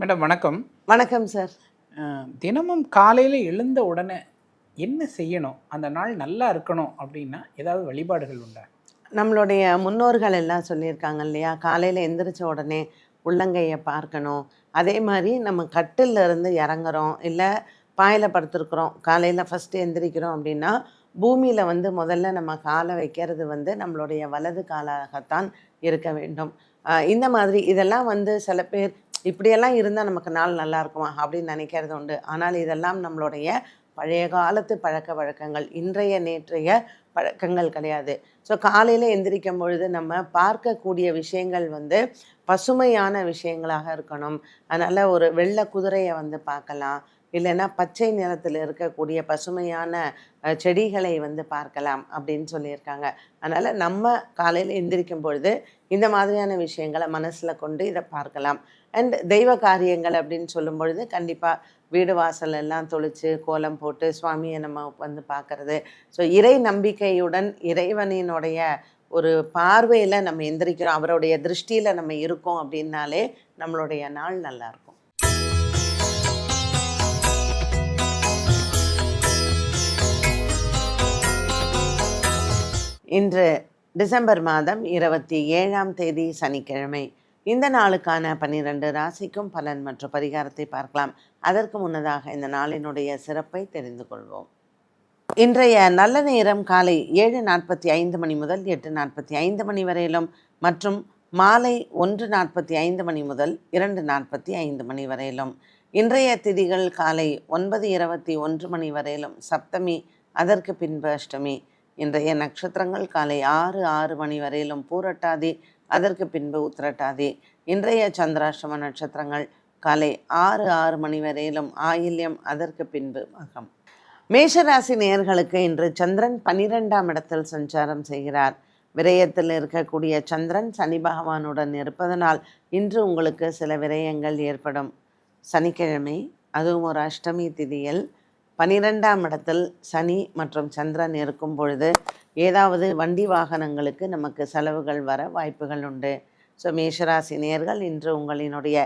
Madam வணக்கம். வணக்கம் sir. தினமும் காலையில எழுந்த உடனே என்ன செய்யணும்? அந்த நாள் நல்லா இருக்கணும் அப்படின்னா, ஏதாவது வழிபாடுகள் உண்டா? நம்மளுடைய முன்னோர்கள் எல்லாம் சொல்லியிருக்காங்க இல்லையா? காலையில எந்திரிச்ச உடனே உள்ளங்கைய பார்க்கணும். அதே மாரி நம்ம கட்டில்ல இருந்து இறங்குறோம், இல்ல பாயில படுத்திருக்கிறோம். காலையில ஃபர்ஸ்ட்டு எந்திரிக்கிறோம் அப்படின்னா, பூமியில முதல்ல நம்ம கால வைக்கிறது நம்மளுடைய வலது காலாகத்தான் இருக்க வேண்டும். இந்த மாதிரி இதெல்லாம் சில பேர் இப்படியெல்லாம் இருந்தா நமக்கு நாள் நல்லா இருக்குமா? அப்படின்னு நினைக்கிறது உண்டு. ஆனால் இதெல்லாம் நம்மளுடைய பழைய காலத்து பழக்கவழக்கங்கள். இன்றைய, நேற்றைய பழக்கங்கள் கிடையாது. ஸோ காலையில எந்திரிக்கும் பொழுது நம்ம பார்க்கக்கூடிய விஷயங்கள் பசுமையான விஷயங்களாக இருக்கணும். அதனால ஒரு வெள்ளை குதிரைய பார்க்கலாம். இல்லைன்னா பச்சை நிறத்தில் இருக்கக்கூடிய பசுமையான செடிகளை பார்க்கலாம் அப்படின்னு சொல்லியிருக்காங்க. அதனால நம்ம காலையில எந்திரிக்கும் பொழுது இந்த மாதிரியான விஷயங்கள மனசுல கொண்டு இத பார்க்கலாம். அண்ட் தெய்வ காரியங்கள் அப்படின்னு சொல்லும் பொழுது கண்டிப்பா வீடு வாசல் எல்லாம் தொளிச்சு, கோலம் போட்டு சுவாமிய நம்ம பார்க்கறது. ஸோ இறை நம்பிக்கையுடன் இறைவனினுடைய ஒரு பார்வையில நம்ம எந்திரிக்கிறோம். அவருடைய திருஷ்டியில நம்ம இருக்கோம் அப்படின்னாலே நம்மளுடைய நாள் நல்லாயிருக்கும். இன்று டிசம்பர் மாதம் 27ஆம் தேதி சனிக்கிழமை. இந்த நாளுக்கான 12 ராசிக்கும் பலன் மற்றும் பரிகாரத்தை பார்க்கலாம். அதற்கு முன்னதாக இந்த நாளினுடைய சிறப்பை தெரிந்து கொள்வோம். இன்றைய நல்ல நேரம் காலை 7:45 மணி முதல் 8:45 மணி வரையிலும் மற்றும் மாலை 1:45 மணி முதல் 2:45 மணி வரையிலும். இன்றைய திதிகள் காலை 9:21 மணி வரையிலும் சப்தமி, அதற்கு பின்பு அஷ்டமி. இன்றைய நட்சத்திரங்கள் காலை 6 மணி வரையிலும் பூரட்டாதி, அதற்கு பின்பு உத்திரட்டாதி. இன்றைய சந்திராஷ்டம நட்சத்திரங்கள் காலை 6 மணி வரையிலும் ஆயில்யம், அதற்கு பின்பு மகம். மேஷராசி நேயர்களுக்கு இன்று சந்திரன் 12ஆம் இடத்தில் சஞ்சாரம் செய்கிறார். விரயத்தில் இருக்கக்கூடிய சந்திரன் சனி பகவானுடன் இருப்பதனால் இன்று உங்களுக்கு சில விரயங்கள் ஏற்படும். சனிக்கிழமை, அதுவும் ஒரு அஷ்டமி திதியில் 12ஆம் இடத்தில் சனி மற்றும் சந்திரன் இருக்கும் பொழுது ஏதாவது வண்டி வாகனங்களுக்கு நமக்கு செலவுகள் வர வாய்ப்புகள் உண்டு. ஸோ மேஷராசி நேயர்கள் இன்று உங்களினுடைய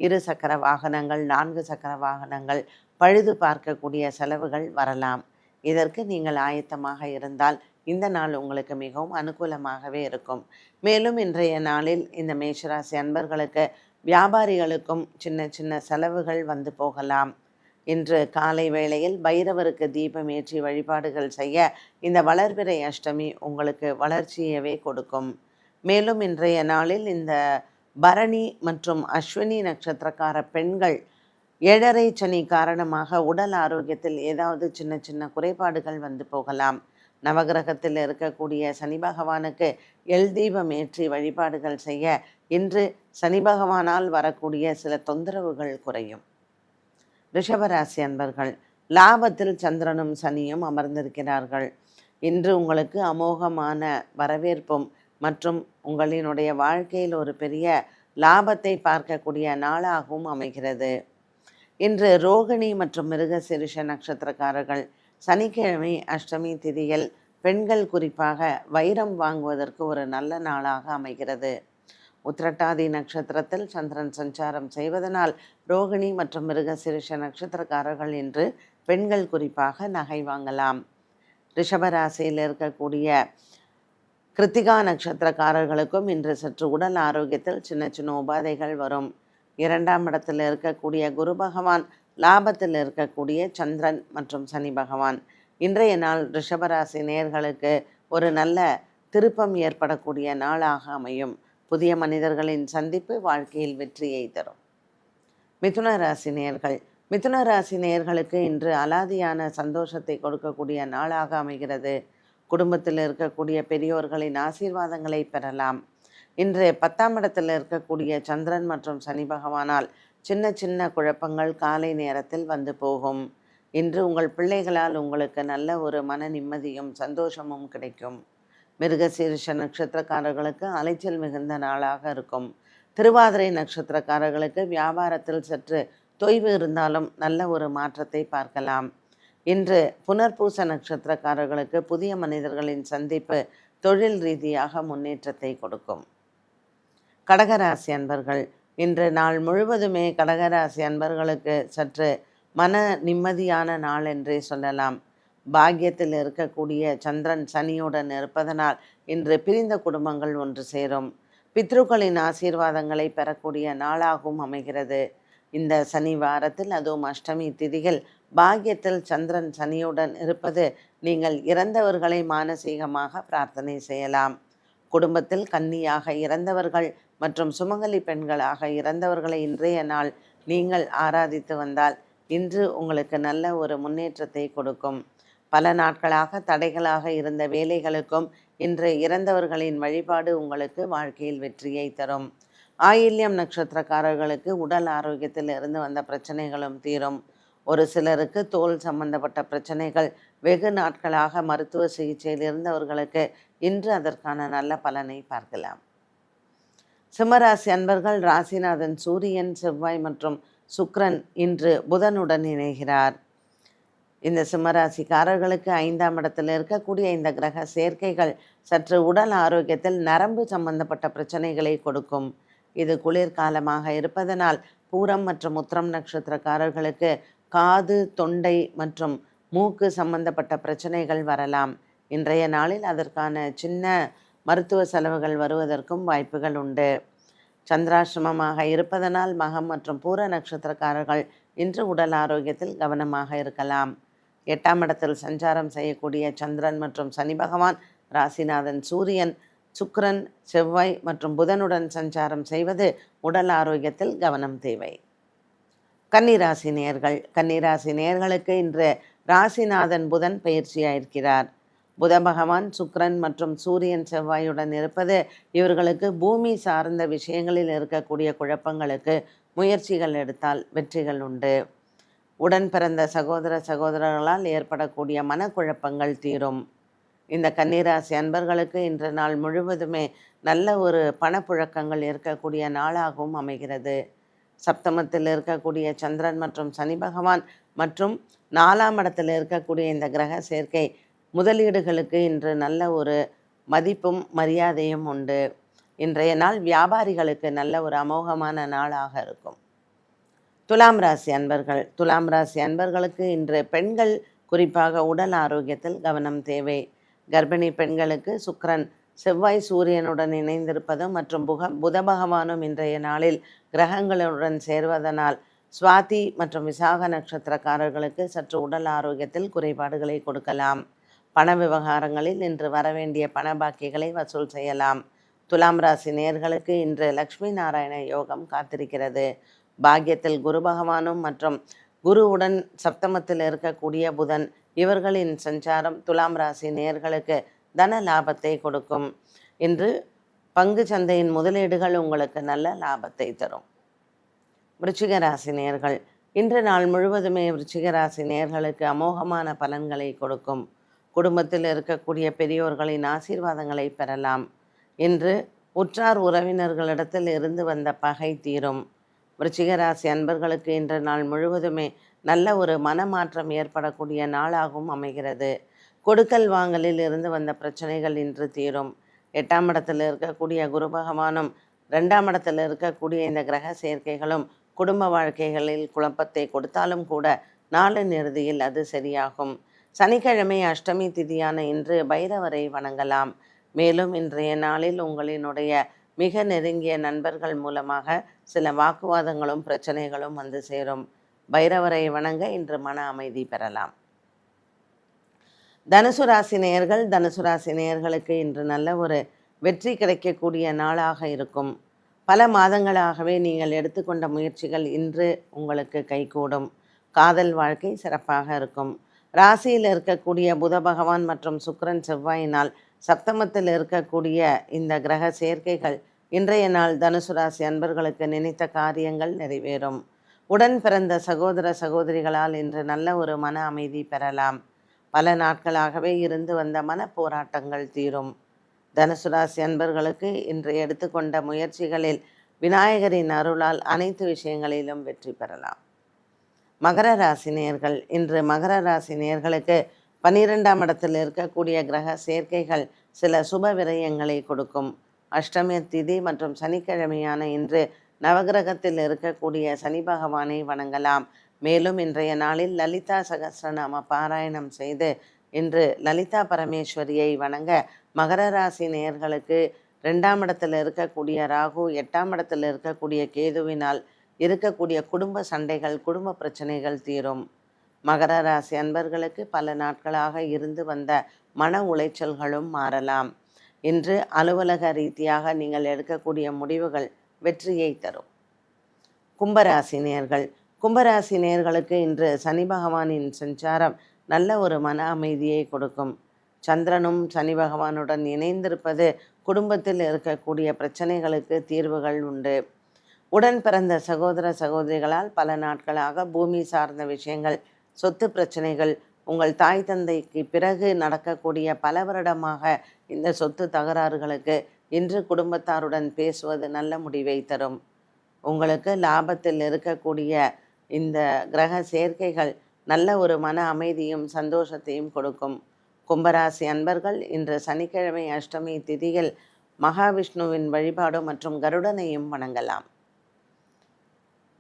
2 சக்கர வாகனங்கள், 4 சக்கர வாகனங்கள் பழுது பார்க்கக்கூடிய செலவுகள் வரலாம். இதற்கு நீங்கள் ஆயத்தமாக இருந்தால் இந்த நாள் உங்களுக்கு மிகவும் அனுகூலமாகவே இருக்கும். மேலும் இன்றைய நாளில் இந்த மேஷராசி அன்பர்களுக்கு வியாபாரிகளுக்கும் சின்ன சின்ன செலவுகள் போகலாம். இன்று காலை வேளையில் பைரவருக்கு தீபம் ஏற்றி வழிபாடுகள் செய்ய இந்த வளர்பிறை அஷ்டமி உங்களுக்கு வளர்ச்சியவே கொடுக்கும். மேலும் இன்றைய நாளில் இந்த பரணி மற்றும் அஸ்வினி நட்சத்திரக்கார பெண்கள் 7:30 சனி காரணமாக உடல் ஆரோக்கியத்தில் ஏதாவது சின்ன சின்ன குறைபாடுகள் போகலாம். நவகிரகத்தில் இருக்கக்கூடிய சனி பகவானுக்கு எல் தீபம் ஏற்றி வழிபாடுகள் செய்ய இன்று சனி பகவானால் வரக்கூடிய சில தொந்தரவுகள் குறையும். ரிஷபராசி அன்பர்கள், லாபத்தில் சந்திரனும் சனியும் அமர்ந்திருக்கிறார்கள். இன்று உங்களுக்கு அமோகமான வரவேற்பும் மற்றும் உங்களினுடைய வாழ்க்கையில் ஒரு பெரிய லாபத்தை பார்க்கக்கூடிய நாளாகவும் அமைகிறது. இன்று ரோகிணி மற்றும் மிருகசீரிஷ நட்சத்திரக்காரர்கள் சனிக்கிழமை அஷ்டமி திதியில் பெண்கள் குறிப்பாக வைரம் வாங்குவதற்கு ஒரு நல்ல நாளாக அமைகிறது. உத்திரட்டாதி நட்சத்திரத்தில் சந்திரன் சஞ்சாரம் செய்வதனால் ரோகிணி மற்றும் மிருகசீரிஷ நட்சத்திரக்காரர்கள் இன்று பெண்கள் குறிப்பாக நகை வாங்கலாம். ரிஷபராசியில் இருக்கக்கூடிய கிருத்திகா நட்சத்திரக்காரர்களுக்கும் இன்று சற்று உடல் ஆரோக்கியத்தில் சின்ன சின்ன உபாதைகள் வரும். 2ஆம் இடத்தில் இருக்கக்கூடிய குரு பகவான், லாபத்தில் இருக்கக்கூடிய சந்திரன் மற்றும் சனி பகவான். இன்றைய நாள் ரிஷபராசி நேயர்களுக்கு ஒரு நல்ல திருப்பம் ஏற்படக்கூடிய நாளாக அமையும். புதிய மனிதர்களின் சந்திப்பு வாழ்க்கையில் வெற்றியை தரும். மிதுன ராசி நேயர்கள், மிதுன ராசி நேயர்களுக்கு இன்று அலாதியான சந்தோஷத்தை கொடுக்கக்கூடிய நாளாக அமைகிறது. குடும்பத்தில் இருக்கக்கூடிய பெரியோர்களின் ஆசீர்வாதங்களை பெறலாம். இன்று 10ஆம் இடத்தில் இருக்கக்கூடிய சந்திரன் மற்றும் சனி பகவானால் சின்ன சின்ன குழப்பங்கள் காலை நேரத்தில் போகும். இன்று உங்கள் பிள்ளைகளால் உங்களுக்கு நல்ல ஒரு மன நிம்மதியும் சந்தோஷமும் கிடைக்கும். மிருகசீரிஷ நட்சத்திரக்காரர்களுக்கு அலைச்சல் மிகுந்த நாளாக இருக்கும். திருவாதிரை நட்சத்திரக்காரர்களுக்கு வியாபாரத்தில் சற்று தொய்வு இருந்தாலும் நல்ல ஒரு மாற்றத்தை பார்க்கலாம். இன்று புனர்பூச நட்சத்திரக்காரர்களுக்கு புதிய மனிதர்களின் சந்திப்பு தொழில் ரீதியாக முன்னேற்றத்தை கொடுக்கும். கடகராசி அன்பர்கள், இன்று நாள் முழுவதுமே கடகராசி அன்பர்களுக்கு சற்று மன நிம்மதியான நாள் என்றே சொல்லலாம். பாக்கியத்தில் இருக்கக்கூடிய சந்திரன் சனியுடன் இருப்பதனால் இன்று பிரிந்த குடும்பங்கள் ஒன்று சேரும். பித்ருக்களின் ஆசீர்வாதங்களை பெறக்கூடிய நாளாகவும் அமைகிறது. இந்த சனி வாரத்தில், அதுவும் அஷ்டமி திதியில் பாக்கியத்தில் சந்திரன் சனியுடன் இருப்பது, நீங்கள் இறந்தவர்களை மானசீகமாக பிரார்த்தனை செய்யலாம். குடும்பத்தில் கன்னியாக இறந்தவர்கள் மற்றும் சுமங்கலி பெண்களாக இறந்தவர்களை இன்றைய நாள் நீங்கள் ஆராதித்து வந்தால் இன்று உங்களுக்கு நல்ல ஒரு முன்னேற்றத்தை கொடுக்கும். பல நாட்களாக தடைகளாக இருந்த வேலைகளுக்கும் இன்று இறந்தவர்களின் வழிபாடு உங்களுக்கு வாழ்க்கையில் வெற்றியை தரும். ஆயில்யம் நட்சத்திரக்காரர்களுக்கு உடல் ஆரோக்கியத்தில் இருந்து வந்த பிரச்சனைகளும் தீரும். ஒரு சிலருக்கு தோல் சம்பந்தப்பட்ட பிரச்சனைகள் வெகு நாட்களாக மருத்துவ சிகிச்சையில் இருந்தவர்களுக்கு இன்று அதற்கான நல்ல பலனை பார்க்கலாம். சிம்மராசி அன்பர்கள், ராசிநாதன் சூரியன், செவ்வாய் மற்றும் சுக்கிரன் இன்று புதனுடன் இணைகிறார். இந்த சிம்மராசிக்காரர்களுக்கு 5ஆம் இடத்தில் இருக்கக்கூடிய இந்த கிரக சேர்க்கைகள் சற்று உடல் ஆரோக்கியத்தில் நரம்பு சம்பந்தப்பட்ட பிரச்சனைகளை கொடுக்கும். இது குளிர்காலமாக இருப்பதனால் பூரம் மற்றும் உத்திரம் நட்சத்திரக்காரர்களுக்கு காது, தொண்டை மற்றும் மூக்கு சம்பந்தப்பட்ட பிரச்சனைகள் வரலாம். இன்றைய நாளில் அதற்கான சின்ன மருத்துவ செலவுகள் வருவதற்கும் வாய்ப்புகள் உண்டு. சந்திராசிரமமாக இருப்பதனால் மகம் மற்றும் பூர நட்சத்திரக்காரர்கள் இன்று உடல் ஆரோக்கியத்தில் கவனமாக இருக்கலாம். 8ஆம் இடத்தில் சஞ்சாரம் செய்யக்கூடிய சந்திரன் மற்றும் சனி பகவான், ராசிநாதன் சூரியன், சுக்கிரன், செவ்வாய் மற்றும் புதனுடன் சஞ்சாரம் செய்வது உடல் ஆரோக்கியத்தில் கவனம் தேவை. கன்னிராசி நேயர்கள், கன்னிராசி நேயர்களுக்கு இன்று ராசிநாதன் புதன் பயிற்சியாயிருக்கிறார். புத பகவான் சுக்கிரன் மற்றும் சூரியன் செவ்வாயுடன் இருப்பது இவர்களுக்கு பூமி சார்ந்த விஷயங்களில் இருக்கக்கூடிய குழப்பங்களுக்கு முயற்சிகள் எடுத்தால் வெற்றிகள் உண்டு. உடன் பிறந்த சகோதர சகோதரர்களால் ஏற்படக்கூடிய மனக்குழப்பங்கள் தீரும். இந்த கன்னிராசி அன்பர்களுக்கு இன்று நாள் முழுவதுமே நல்ல ஒரு பணப்புழக்கங்கள் இருக்கக்கூடிய நாளாகவும் அமைகிறது. சப்தமத்தில் இருக்கக்கூடிய சந்திரன் மற்றும் சனி பகவான் மற்றும் 4ஆம் இடத்தில் இருக்கக்கூடிய இந்த கிரக சேர்க்கை முதலீடுகளுக்கு இன்று நல்ல ஒரு மதிப்பும் மரியாதையும் உண்டு. இன்றைய நாள் வியாபாரிகளுக்கு நல்ல ஒரு அமோகமான நாளாக இருக்கும். துலாம் ராசி அன்பர்கள், துலாம் ராசி அன்பர்களுக்கு இன்று பெண்கள் குறிப்பாக உடல் ஆரோக்கியத்தில் கவனம் தேவை. கர்ப்பிணி பெண்களுக்கு சுக்கிரன் செவ்வாய் சூரியனுடன் இணைந்திருப்பதும் மற்றும் புத பகவானும் இன்றைய நாளில் கிரகங்களுடன் சேர்வதனால் சுவாதி மற்றும் விசாக நட்சத்திரக்காரர்களுக்கு சற்று உடல் ஆரோக்கியத்தில் குறைபாடுகளை கொடுக்கலாம். பண விவகாரங்களில் இன்று வரவேண்டிய பண பாக்கிகளை வசூல் செய்யலாம். துலாம் ராசி நேயர்களுக்கு இன்று லக்ஷ்மி நாராயண யோகம் காத்திருக்கிறது. பாக்கியத்தில் குரு பகவானும் மற்றும் குருவுடன் சப்தமத்தில் இருக்கக்கூடிய புதன், இவர்களின் சஞ்சாரம் துலாம் ராசி நேயர்களுக்கு தன லாபத்தை கொடுக்கும். இன்று பங்கு சந்தையின் முதலீடுகள் உங்களுக்கு நல்ல லாபத்தை தரும். விருச்சிக ராசி நேயர்கள், இன்று நாள் முழுவதுமே விருச்சிக ராசி நேயர்களுக்கு அமோகமான பலன்களை கொடுக்கும். குடும்பத்தில் இருக்கக்கூடிய பெரியோர்களின் ஆசீர்வாதங்களை பெறலாம். இன்று உற்றார் உறவினர்களிடத்தில் இருந்து வந்த பகை தீரும். விருச்சிக ராசி அன்பர்களுக்கு இன்று நாள் முழுவதுமே நல்ல ஒரு மனமாற்றம் ஏற்படக்கூடிய நாளாகவும் அமைகிறது. கொடுக்கல் வாங்கலில் இருந்து வந்த பிரச்சனைகள் இன்று தீரும். 8ஆம் இடத்தில் இருக்கக்கூடிய குரு பகவானும் 2ஆம் இடத்தில் இருக்கக்கூடிய இந்த கிரக சேர்க்கைகளும் குடும்ப வாழ்க்கைகளில் குழப்பத்தை கொடுத்தாலும் கூட நாளின் இறுதியில் அது சரியாகும். சனிக்கிழமை அஷ்டமி திதியான இன்று பைரவரை வணங்கலாம். மேலும் இன்றைய நாளில் உங்களினுடைய மிக நெருங்கிய நண்பர்கள் மூலமாக சில வாக்குவாதங்களும் பிரச்சனைகளும் வந்து சேரும். பைரவரை வணங்க இன்று மன அமைதி பெறலாம். தனுசு ராசி நேயர்கள், தனுசு ராசி நேயர்களுக்கு இன்று நல்ல ஒரு வெற்றி கிடைக்கக்கூடிய நாளாக இருக்கும். பல மாதங்களாகவே நீங்கள் எடுத்துக்கொண்ட முயற்சிகள் இன்று உங்களுக்கு கைகூடும். காதல் வாழ்க்கை சிறப்பாக இருக்கும். ராசியில் இருக்கக்கூடிய புத பகவான் மற்றும் சுக்கிரன் செவ்வாயினால் சப்தமத்தில் இருக்கக்கூடிய இந்த கிரக சேர்க்கைகள் இன்றைய நாள் தனுசு ராசி அன்பர்களுக்கு நினைத்த காரியங்கள் நிறைவேறும். உடன் பிறந்த சகோதர சகோதரிகளால் இன்று நல்ல ஒரு மன அமைதி பெறலாம். பல நாட்களாகவே இருந்து வந்த மன போராட்டங்கள் தீரும். தனுசு ராசி அன்பர்களுக்கு இன்று எடுத்துக்கொண்ட முயற்சிகளில் விநாயகரின் அருளால் அனைத்து விஷயங்களிலும் வெற்றி பெறலாம். மகர ராசி நேயர்கள், இன்று மகர ராசி நேயர்களுக்கு 12ஆம் இடத்தில் இருக்கக்கூடிய கிரக சேர்க்கைகள் சில சுப விரயங்களை கொடுக்கும். அஷ்டமி திதி மற்றும் சனிக்கிழமையான இன்று நவகிரகத்தில் இருக்கக்கூடிய சனி பகவானை வணங்கலாம். மேலும் இன்றைய நாளில் லலிதா சகஸ்ரநாம பாராயணம் செய்து இன்று லலிதா பரமேஸ்வரியை வணங்க மகர ராசி நேயர்களுக்கு 2ஆம் இடத்தில் இருக்கக்கூடிய ராகு, 8ஆம் இடத்தில் இருக்கக்கூடிய கேதுவினால் இருக்கக்கூடிய குடும்ப சண்டைகள், குடும்ப பிரச்சனைகள் தீரும். மகர ராசி அன்பர்களுக்கு பல நாட்களாக இருந்து வந்த மன உளைச்சல்களும் மாறலாம். இன்று அலுவலக ரீதியாக நீங்கள் எடுக்கக்கூடிய முடிவுகள் வெற்றியை தரும். கும்பராசி நேயர்கள், கும்பராசி நேயர்களுக்கு இன்று சனி பகவானின் சஞ்சாரம் நல்ல ஒரு மன அமைதியை கொடுக்கும். சந்திரனும் சனி பகவானுடன் இணைந்திருப்பது குடும்பத்தில் இருக்கக்கூடிய பிரச்சனைகளுக்கு தீர்வுகள் உண்டு. உடன் பிறந்த சகோதர சகோதரிகளால் பல நாட்களாக பூமி சார்ந்த விஷயங்கள், சொத்து பிரச்சனைகள், உங்கள் தாய் தந்தைக்கு பிறகு நடக்கக்கூடிய பல வருடமாக இந்த சொத்து தகராறுகளுக்கு இன்று குடும்பத்தாருடன் பேசுவது நல்ல முடிவை தரும். உங்களுக்கு லாபத்தில் இருக்கக்கூடிய இந்த கிரக சேர்க்கைகள் நல்ல ஒரு மன அமைதியும் சந்தோஷத்தையும் கொடுக்கும். கும்பராசி அன்பர்கள் இன்று சனிக்கிழமை அஷ்டமி திதியில் மகாவிஷ்ணுவின் வழிபாடு மற்றும் கருடனையும் வணங்கலாம்.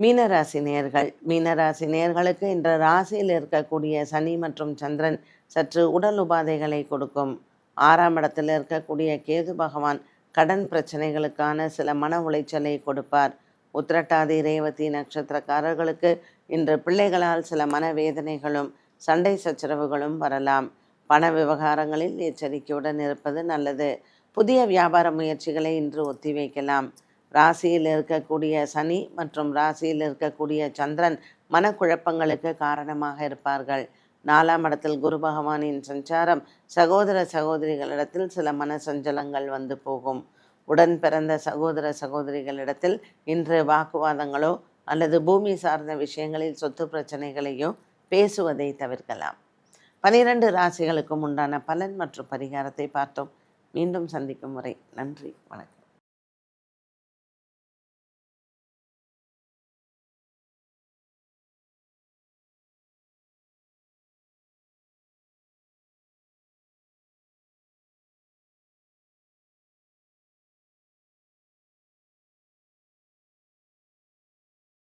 மீனராசி நேயர்கள், மீனராசி நேயர்களுக்கு இன்று ராசியில் இருக்கக்கூடிய சனி மற்றும் சந்திரன் சற்று உடல் உபாதைகளை கொடுக்கும். 6ஆம் இடத்தில் இருக்கக்கூடிய கேது பகவான் கடன் பிரச்சனைகளுக்கான சில மன உளைச்சலை கொடுப்பார். உத்திரட்டாதி ரேவதி நட்சத்திரக்காரர்களுக்கு இன்று பிள்ளைகளால் சில மனவேதனைகளும் சண்டை சச்சரவுகளும் வரலாம். பண விவகாரங்களில் எச்சரிக்கையுடன் இருப்பது நல்லது. புதிய வியாபார முயற்சிகளை இன்று ஒத்திவைக்கலாம். ராசியில் இருக்கக்கூடிய சனி மற்றும் ராசியில் இருக்கக்கூடிய சந்திரன் மனக்குழப்பங்களுக்கு காரணமாக இருப்பார்கள். 4ஆம் இடத்தில் குரு பகவானின் சஞ்சாரம் சகோதர சகோதரிகளிடத்தில் சில மன சஞ்சலங்கள் வந்து போகும். உடன் பிறந்த சகோதர சகோதரிகளிடத்தில் இன்று வாக்குவாதங்களோ அல்லது பூமி சார்ந்த விஷயங்களில் சொத்து பிரச்சனைகளையோ பேசுவதை தவிர்க்கலாம். 12 ராசிகளுக்கும் உண்டான பலன் மற்றும் பரிகாரத்தை பார்த்தோம். மீண்டும் சந்திக்கும் வரை நன்றி, வணக்கம்.